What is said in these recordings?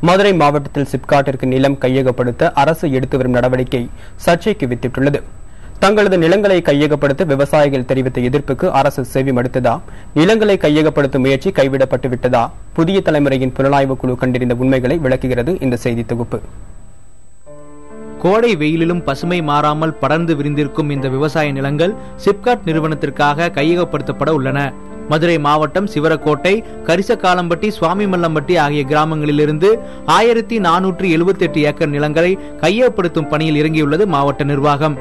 மதுரை மாவட்டத்தில் சிப்காட்டிற்கு நிலம் கையகப்படுத்த அரசு எடுத்து வரும் நடவடிக்கை சர்ச்சைக்கு வித்திட்டுள்ளது. தங்களது நிலங்களை கையகப்படுத்த விவசாயிகள் தெரிவித்த எதிர்ப்புக்கு அரசு செவி மடுத்ததா, நிலங்களை கையகப்படுத்தும் முயற்சி கைவிடப்பட்டு விட்டதா? புதிய தலைமுறையின் புலனாய்வு குழு கண்டறிந்த உண்மைகளை விளக்குகிறது இந்த செய்தி தொகுப்பு. கோடை வெயிலிலும் பசுமை மாறாமல் படர்ந்து விரிந்திருக்கும் இந்த விவசாய நிலங்கள் சிப்காட் நிறுவனத்திற்காக கையகப்படுத்தப்பட உள்ளன. மதுரை மாவட்டம் சிவரக்கோட்டை, கரிசக்காலம்பட்டி, சுவாமிமல்லம்பட்டி ஆகிய கிராமங்களிலிருந்து 1478 ஏக்கர் நிலங்களை கையகப்படுத்தும் பணியில் இறங்கியுள்ளது மாவட்ட நிர்வாகம்.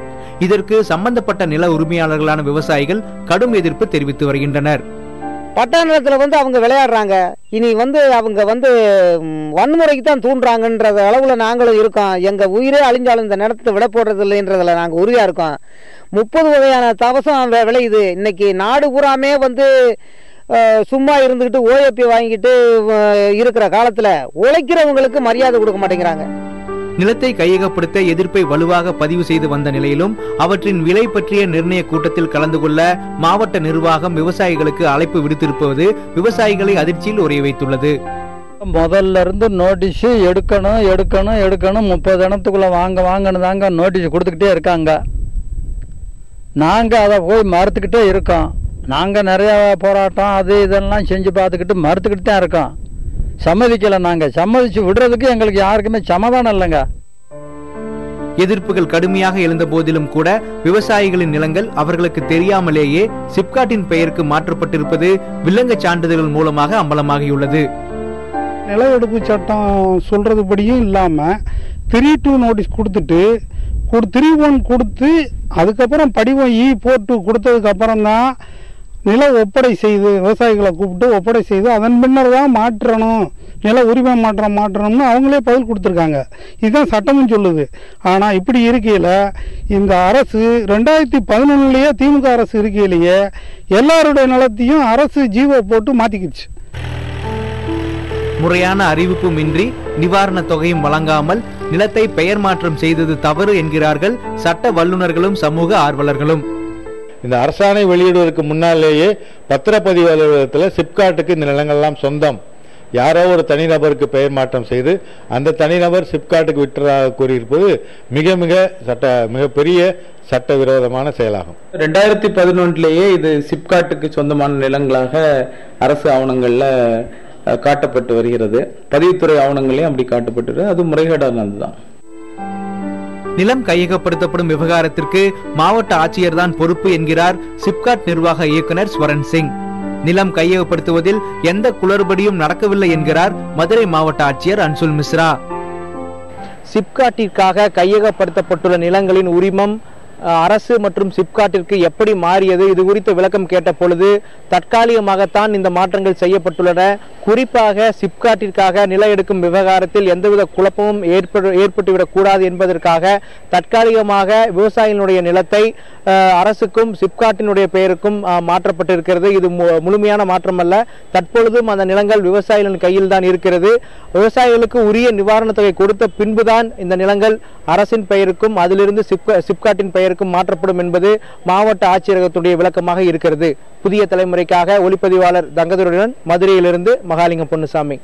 இதற்கு சம்பந்தப்பட்ட நில உரிமையாளர்களான விவசாயிகள் கடும் எதிர்ப்பு தெரிவித்து வருகின்றனர். பட்டா நிலத்தில் அவங்க விளையாடுறாங்க. இனி அவங்க வன்முறைக்கு தான் தூண்டுறாங்கன்றது அளவில் நாங்களும் இருக்கோம். எங்கள் உயிரே அழிஞ்சாலும் இந்த நிலத்தை விட போடுறது இல்லைன்றதில் நாங்கள் உறுதியாக இருக்கோம். 30 வகையான தவசம் விளையுது. இன்னைக்கு நாடு பூராமே சும்மா இருந்துக்கிட்டு ஓஏபி வாங்கிட்டு இருக்கிற காலத்தில் உழைக்கிறவங்களுக்கு மரியாதை கொடுக்க மாட்டேங்கிறாங்க. நிலத்தை கையகப்படுத்த எதிர்ப்பை வலுவாக பதிவு செய்து வந்த நிலையிலும் அவற்றின் விலை பற்றிய நிர்ணய கூட்டத்தில் கலந்து கொள்ள மாவட்ட நிர்வாகம் விவசாயிகளுக்கு அழைப்பு விடுத்திருப்பது விவசாயிகளை அதிர்ச்சியில் உரைய வைத்துள்ளது. முதல்ல இருந்து நோட்டீஸ் எடுக்கணும் 30 தினத்துக்குள்ள வாங்கணும் தாங்க நோட்டீஸ் கொடுத்துக்கிட்டே இருக்காங்க. நாங்கள் அதை போய் மறுத்துக்கிட்டே இருக்கோம். நாங்கள் நிறைய போராட்டம் அது இதெல்லாம் செஞ்சு பார்த்துக்கிட்டு மறுத்துக்கிட்டு தான் இருக்கோம். சம்மதிக்கல. நாங்க சம்மதிச்சு விடுறதுக்கு எங்களுக்கு யாருக்குமே சமாதானம் இல்லைங்க. எதிர்ப்புகள் கடுமையாக எழுந்த போதிலும் கூட விவசாயிகளின் நிலங்கள் அவர்களுக்கு தெரியாமலேயே சிப்காட்டின் பெயருக்கு மாற்றப்பட்டிருப்பது வில்லங்க சான்றிதழ்கள் மூலமாக அம்பலமாகியுள்ளது. நில எடுப்பு சட்டம் சொல்றதுபடியும் இல்லாம 3-2 நோட்டீஸ் கொடுத்துட்டு 3-1 கொடுத்து அதுக்கப்புறம் படிவம் போட்டு கொடுத்ததுக்கு அப்புறம் தான் நில ஒப்படை செய்து விவசாயிகளை கூப்பிட்டு ஒப்படை செய்து அதன் பின்னர் தான் மாற்றணும், நில உரிமை மாற்றணும்னு அவங்களே பதில் கொடுத்துருக்காங்க. இதுதான் சட்டமும் சொல்லுது. ஆனால் இப்படி இருக்கையில் இந்த அரசு 2011 திமுக அரசு இருக்கையிலேயே எல்லாருடைய நிலத்தையும் அரசு ஜீவோ போட்டு மாற்றிக்கிடுச்சு. முறையான அறிவிப்பும் இன்றி நிவாரண தொகையும் வழங்காமல் நிலத்தை பெயர் மாற்றம் செய்தது தவறு என்கிறார்கள் சட்ட வல்லுநர்களும் சமூக ஆர்வலர்களும். இந்த அரசாணை வெளியிடுவதற்கு முன்னாலேயே பத்திரப்பதிவு அலுவலகத்தில் சிப்காட்டுக்கு இந்த நிலங்கள்லாம் சொந்தம், யாரோ ஒரு தனிநபருக்கு பெயர் மாற்றம் செய்து அந்த தனிநபர் சிப்காட்டுக்கு விற்றதாக கூறியிருப்பது மிகப்பெரிய சட்டவிரோதமான செயலாகும். 2011 இது சிப்காட்டுக்கு சொந்தமான நிலங்களாக அரசு ஆவணங்கள்ல காட்டப்பட்டு வருகிறது. பதிவுத்துறை ஆவணங்களையும் அப்படி காட்டப்பட்டு அது முறைகேடானதுதான். நிலம் கையகப்படுத்தப்படும் விவகாரத்திற்கு மாவட்ட ஆட்சியர் தான் பொறுப்பு என்கிறார் சிப்காட் நிர்வாக இயக்குனர் ஸ்வரன் சிங். நிலம் கையகப்படுத்துவதில் எந்த குளறுபடியும் நடக்கவில்லை என்கிறார் மதுரை மாவட்ட ஆட்சியர் அன்சுல் மிஸ்ரா. சிப்காட்டிற்காக கையகப்படுத்தப்பட்டுள்ள நிலங்களின் உரிமம் அரசு மற்றும் சிப்காட்டிற்கு எப்படி மாறியது, இது குறித்து விளக்கம் கேட்ட பொழுது தற்காலிகமாகத்தான் இந்த மாற்றங்கள் செய்யப்பட்டுள்ளன. குறிப்பாக சிப்காட்டிற்காக நில எடுக்கும் விவகாரத்தில் எந்தவித குழப்பமும் ஏற்பட்டுவிடக் கூடாது என்பதற்காக தற்காலிகமாக விவசாயிகளுடைய நிலத்தை அரசுக்கும் சிப்காட்டினுடைய பெயருக்கும் மாற்றப்பட்டிருக்கிறது. இது முழுமையான மாற்றம் அல்ல. தற்பொழுதும் அந்த நிலங்கள் விவசாயிகளின் கையில் தான் இருக்கிறது. விவசாயிகளுக்கு உரிய நிவாரண தொகை கொடுத்த பின்புதான் இந்த நிலங்கள் அரசின் பெயருக்கும் அதிலிருந்து சிப்காட்டின் பெயருக்கும் மாற்றப்படும் என்பது மாவட்ட ஆட்சியரகத்துடைய விளக்கமாக இருக்கிறது. புதிய தலைமுறைக்காக ஒளிப்பதிவாளர் தங்கதுரையுடன் மதுரையிலிருந்து மகாலிங்கம் பொன்னுசாமி.